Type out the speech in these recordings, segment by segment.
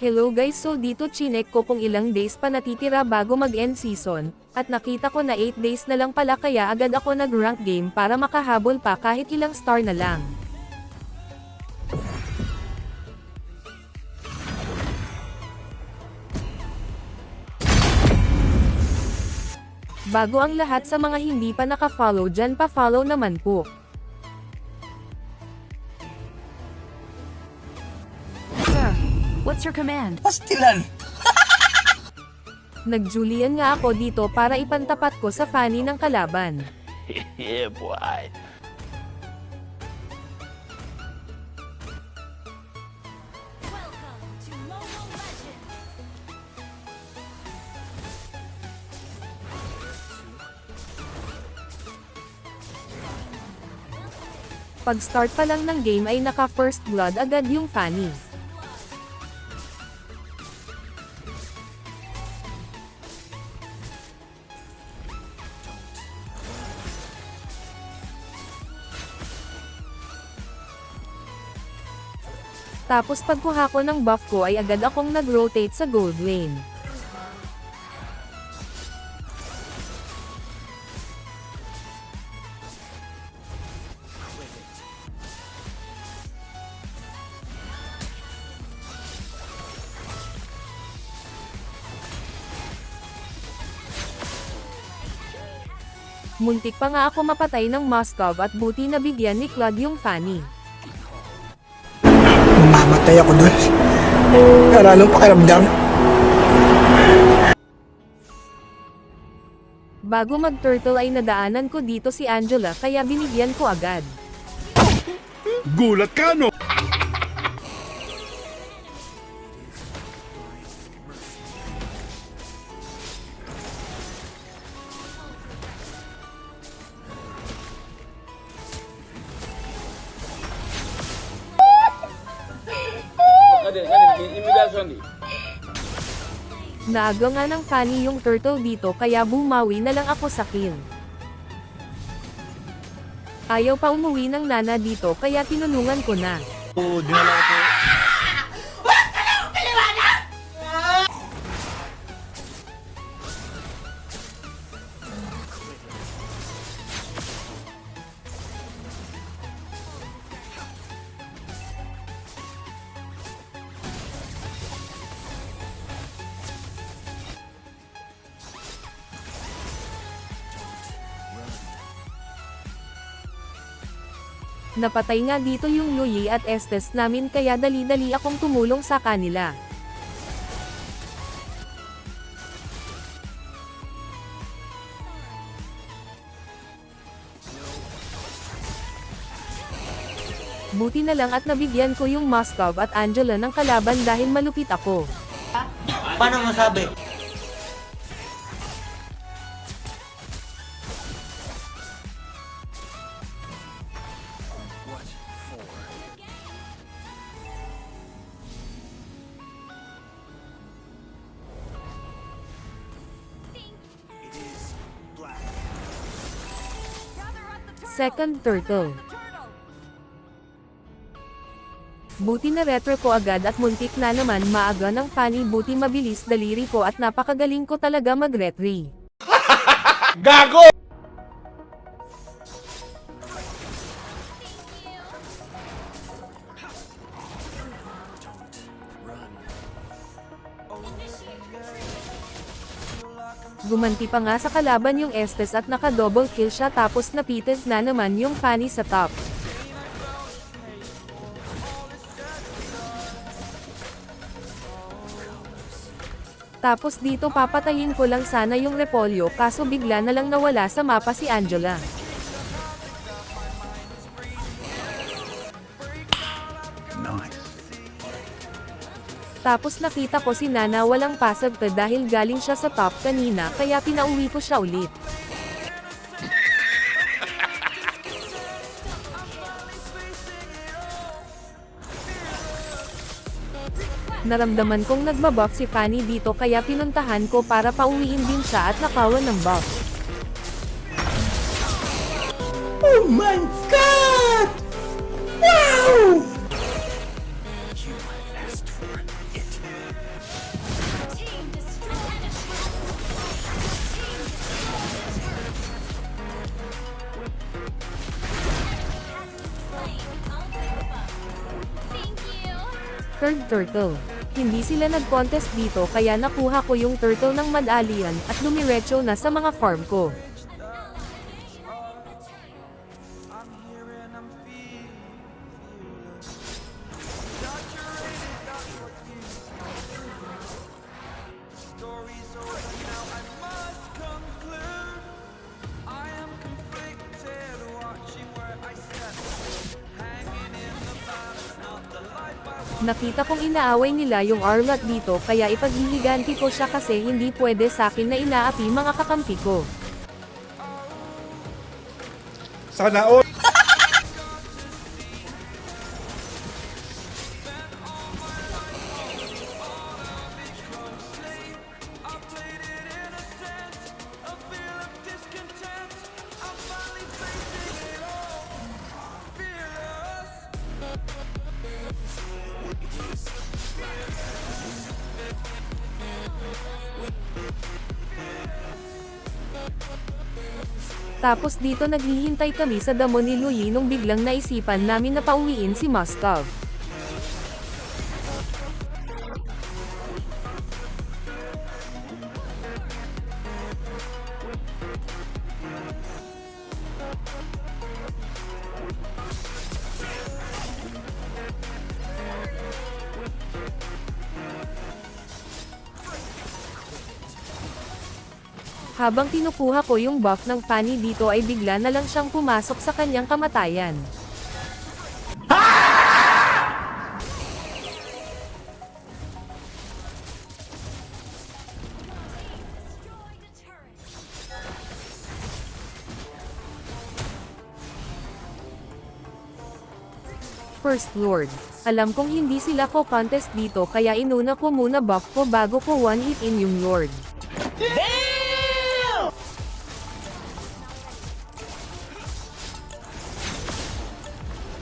Hello guys, so dito chinek ko kung ilang days pa natitira bago mag-end season, at nakita ko na 8 days na lang pala kaya agad ako nag-rank game para makahabol pa kahit ilang star na lang. Bago ang lahat sa mga hindi pa naka-follow dyan pa-follow naman po. What's your command? Pastilan! Nag-Julian nga ako dito para ipantapat ko sa Fanny ng kalaban. Yeah, boy. Pag start pa lang ng game ay naka first blood agad yung Fanny. Tapos pagkuha ko ng buff ko ay agad akong nag-rotate sa gold lane. Muntik pa nga ako mapatay ng Moskov at buti na bigyan ni Claude yung Fanny. Mamatay ako doon. Pero anong pakiramdam? Bago mag-turtle ay nadaanan ko dito si Angela kaya binigyan ko agad. Gulat ka, no? Naaga nga ng Fanny yung turtle dito kaya bumawi na lang ako sa kill. Ayaw pa umuwi ng Nana dito kaya tinulungan ko na. Dinala ko. Napatay nga dito yung Luyi at Estes namin kaya dali-dali akong tumulong sa kanila. Buti na lang at nabigyan ko yung Moskov at Angela ng kalaban dahil malupit ako. Paano masabi? Second turtle. Buti na retro ko agad at muntik na naman maaga ng Fanny buti mabilis daliri ko at napakagaling ko talaga mag-retry. Gago! Gumanti pa nga sa kalaban yung Estes at naka-double kill siya tapos napites na naman yung Fanny sa top. Tapos dito papatayin ko lang sana yung Repolyo kaso bigla na lang nawala sa mapa si Angela. Tapos nakita ko si Nana walang pasagta dahil galing siya sa top kanina kaya pinauwi ko siya ulit. Naramdaman kong nagbabuff si Fanny dito kaya pinuntahan ko para pauwiin din siya at nakawan ng buff. Oh my God! Wow! third turtle. Hindi sila nag-contest dito kaya nakuha ko yung turtle ng medallion at dumiretso na sa mga farm ko. Nakita kong inaaway nila yung Arlot dito kaya ipaghihiganti ko siya kasi hindi pwede sakin na inaapi mga kakampi ko. Sana all. Tapos dito naghihintay kami sa damo ni Louie nung biglang naisipan namin na pauwiin si Mustang. Habang kinukuha ko yung buff ng Fanny dito ay bigla na lang siyang pumasok sa kanyang kamatayan. First Lord. Alam kong hindi sila ko contest dito kaya inuna ko muna buff ko bago ko one hit in yung Lord.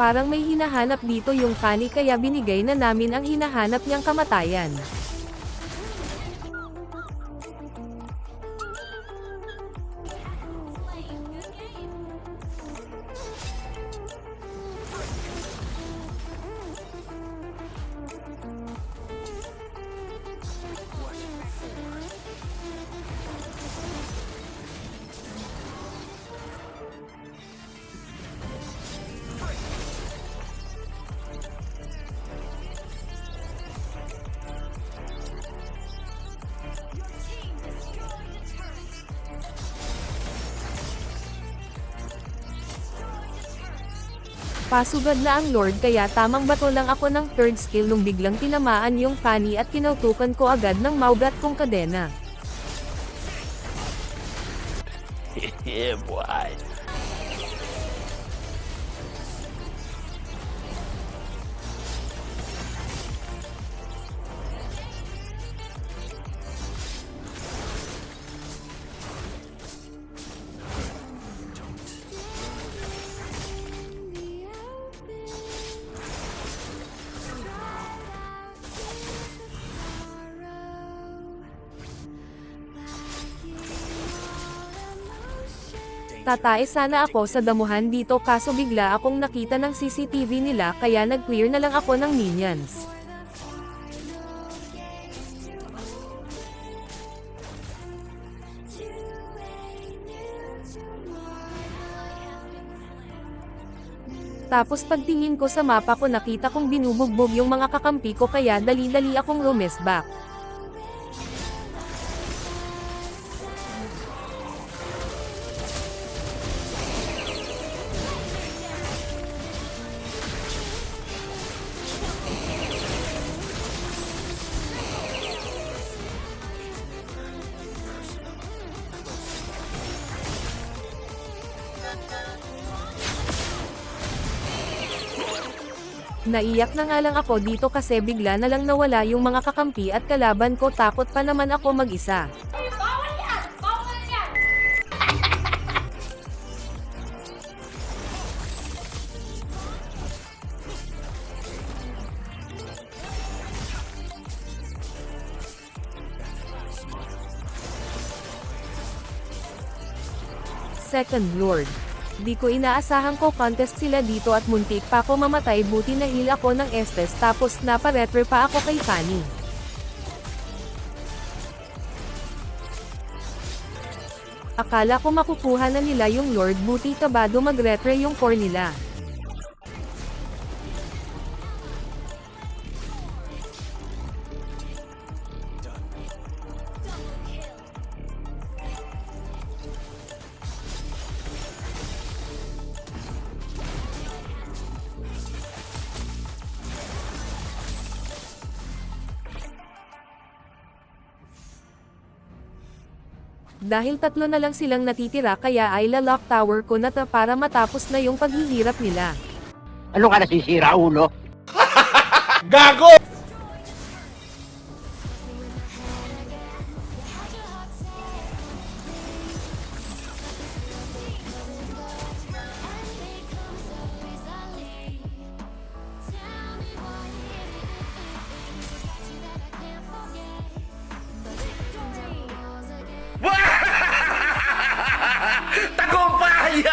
Parang may hinahanap dito yung Fanny kaya binigay na namin ang hinahanap niyang kamatayan. Pasugad na ang Lord kaya tamang bato lang ako ng third skill nung biglang tinamaan yung Fanny at kinautukan ko agad ng maugat kong kadena. Yeah, boy. Tatae sana ako sa damuhan dito kaso bigla akong nakita ng CCTV nila kaya nag-clear na lang ako ng minions. Tapos pagtingin ko sa mapa ko nakita kong binubugbog yung mga kakampi ko kaya dali-dali akong rumesback. Naiyak na nga lang ako dito kasi bigla na lang nawala yung mga kakampi at kalaban ko takot pa naman ako mag-isa. Second Lord. Di ko inaasahang ko contest sila dito at muntik pa ako mamatay, buti na heal ako ng Estes tapos naparetre pa ako kay Fanny. Akala ko makukuha na nila yung Lord, buti kabado magretre yung core nila. Dahil 3 na lang silang natitira kaya ay lock tower ko na para matapos na yung paghihirap nila. Ano ka nasisira, ulo? Gago! Tagumpay!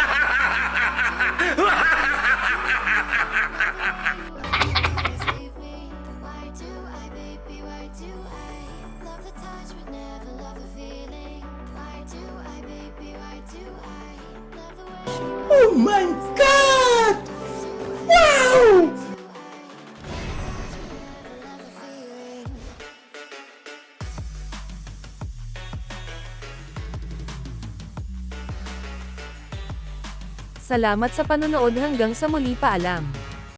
Oh my God! Wow! Salamat sa panonood, hanggang sa muli, paalam.